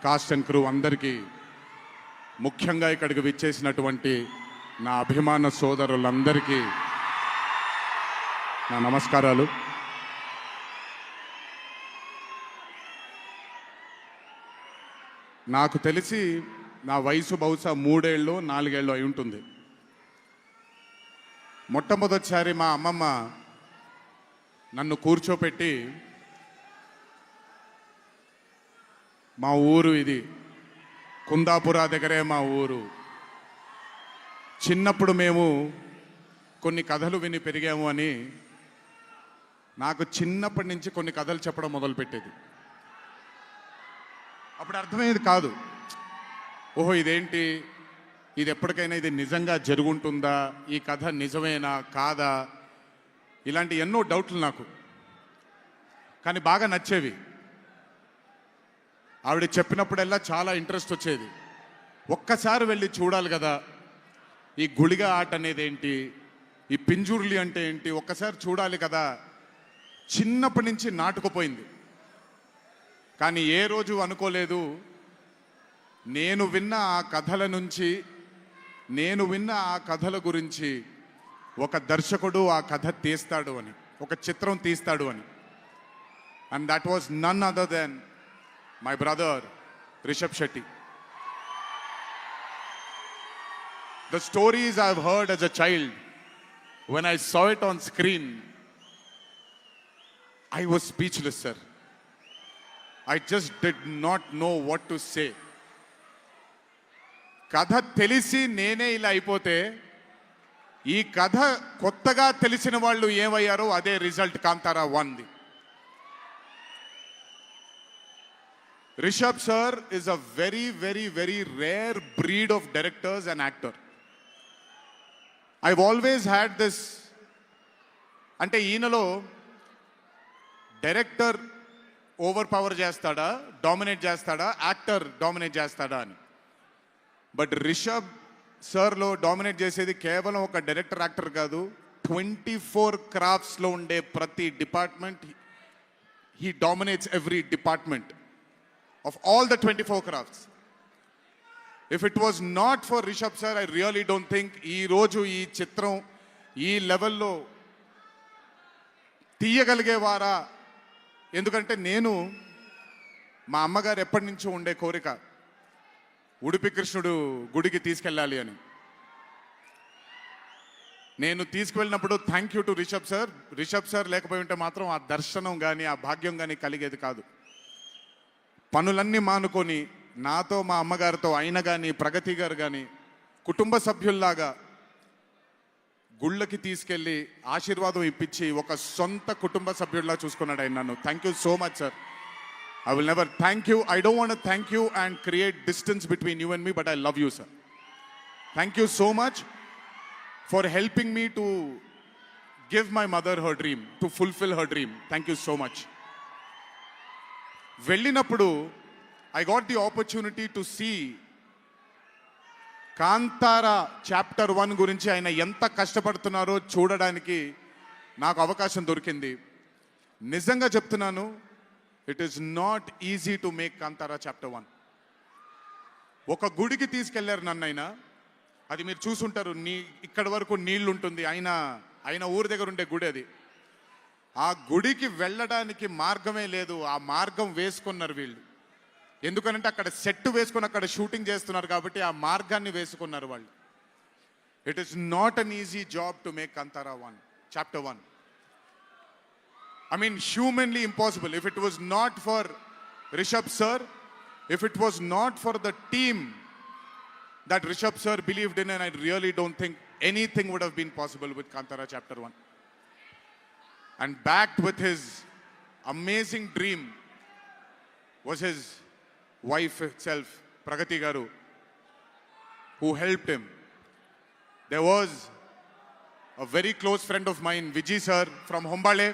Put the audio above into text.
Cost and crew అందరికీ, ముఖ్యంగా ఇక్కడికి విచ్చేసినటువంటి నా అభిమాన సోదరులందరికీ నా నమస్కారాలు. నాకు తెలిసి నా వయసు బహుశా 3 ఏళ్ళు 4 ఏళ్ళు అయి ఉంటుంది. మొట్టమొదటిసారి మా అమ్మమ్మ నన్ను కూర్చోపెట్టి, మా ఊరు ఇది, కుందాపుర దగ్గరే మా ఊరు, చిన్నప్పుడు మేము కొన్ని కథలు విని పెరిగాము అని నాకు చిన్నప్పటి నుంచి కొన్ని కథలు చెప్పడం మొదలుపెట్టేది. అప్పుడు అర్థమయ్యేది కాదు, ఓహో ఇదేంటి, ఇది ఎప్పటికైనా ఇది నిజంగా జరుగుంటుందా, ఈ కథ నిజమేనా కాదా, ఇలాంటి ఎన్నో డౌట్లు నాకు. కానీ బాగా నచ్చేవి. ఆవిడ చెప్పినప్పుడల్లా చాలా ఇంట్రెస్ట్ వచ్చేది. ఒక్కసారి వెళ్ళి చూడాలి కదా, ఈ గుళిగ ఆట అనేది ఏంటి, ఈ పింజుర్లి అంటే ఏంటి, ఒక్కసారి చూడాలి కదా. చిన్నప్పటి నుంచి నాటుకుపోయింది. కానీ ఏ రోజు అనుకోలేదు నేను విన్న ఆ కథల నుంచి, నేను విన్న ఆ కథల గురించి ఒక దర్శకుడు ఆ కథ తీస్తాడు అని, ఒక చిత్రం తీస్తాడు అని. And that was none other than my brother Rishab Shetty. The stories I've heard as a child, when I saw it on screen, I was speechless, sir. I just did not know what to say. కథ తెలిసి నేనే ఇలా అయిపోతే, ఈ కథ కొత్తగా తెలిసిన వాళ్ళు ఏమయ్యారో అదే రిజల్ట్ కాంతారా 1ది. Rishabh sir is a very, very, very rare breed of directors and actor. I've always had this, అంటే ఈయనలో డైరెక్టర్ ఓవర్ పవర్ చేస్తాడా, డామినేట్ చేస్తాడా, యాక్టర్ డామినేట్ చేస్తాడా అని. బట్ రిషబ్ సార్లో డామినేట్ చేసేది కేవలం ఒక డైరెక్టర్ యాక్టర్ కాదు, 24 క్రాఫ్ట్స్లో ఉండే ప్రతి department. He dominates every department of all the 24 crafts. If it was not for Rishabh sir, I really don't think ee roju ee chitram ee level lo తీయగలిగేవారా. ఎందుకంటే నేను మా అమ్మగారు ఎప్పటి నుంచో ఉండే కోరిక, ఉడిపి కృష్ణుడు గుడికి తీసుకెళ్ళాలి అని. నేను తీసుకువెళ్ళినప్పుడు thank you to Rishabh sir. Rishabh sir లేకపోయి ఉంటే మాత్రం ఆ దర్శనం కానీ ఆ భాగ్యం కానీ కలిగేది కాదు. పనులన్నీ మానుకొని నాతో మా అమ్మగారితో ఆయన కానీ ప్రగతి గారు కానీ కుటుంబ సభ్యుల్లాగా గుళ్ళకి తీసుకెళ్ళి ఆశీర్వాదం ఇప్పించి ఒక సొంత కుటుంబ సభ్యుల్లా చూసుకున్నాడు ఆయన నన్ను. Thank you so much sir. I will never thank you, I don't want thank you and create distance between you and me, but I love you sir. Thank you so much for helping me to give my mother her dream, to fulfil her dream. Thank you so much. వెళ్ళినప్పుడు I got the opportunity to see Kantara chapter 1 గురించి ఆయన ఎంత కష్టపడుతున్నారో చూడడానికి నాకు అవకాశం దొరికింది. నిజంగా చెప్తున్నాను, it is not easy to make Kantara chapter 1. ఒక గుడికి తీసుకెళ్లారు నన్నైనా, అది మీరు చూసుంటారు, ఇక్కడ వరకు నీళ్లు ఉంటుంది, ఆయన ఊరి దగ్గర ఉండే గుడి అది. ఆ గుడికి వెళ్ళడానికి మార్గమే లేదు, ఆ మార్గం వేసుకున్నారు వీళ్ళు. ఎందుకనంటే అక్కడ సెట్ వేసుకుని అక్కడ షూటింగ్ చేస్తున్నారు కాబట్టి ఆ మార్గాన్ని వేసుకున్నారు వాళ్ళు. It is not an easy job to make Kantara 1 chapter 1. I mean, humanly impossible. If it was not for Rishabh sir, if it was not for the team that Rishabh sir believed in, and I really don't think anything would have been possible with Kantara chapter 1. And backed with his amazing dream was his wife itself, Pragati Garu, who helped him. There was a very close friend of mine, Vijay sir from Hombale.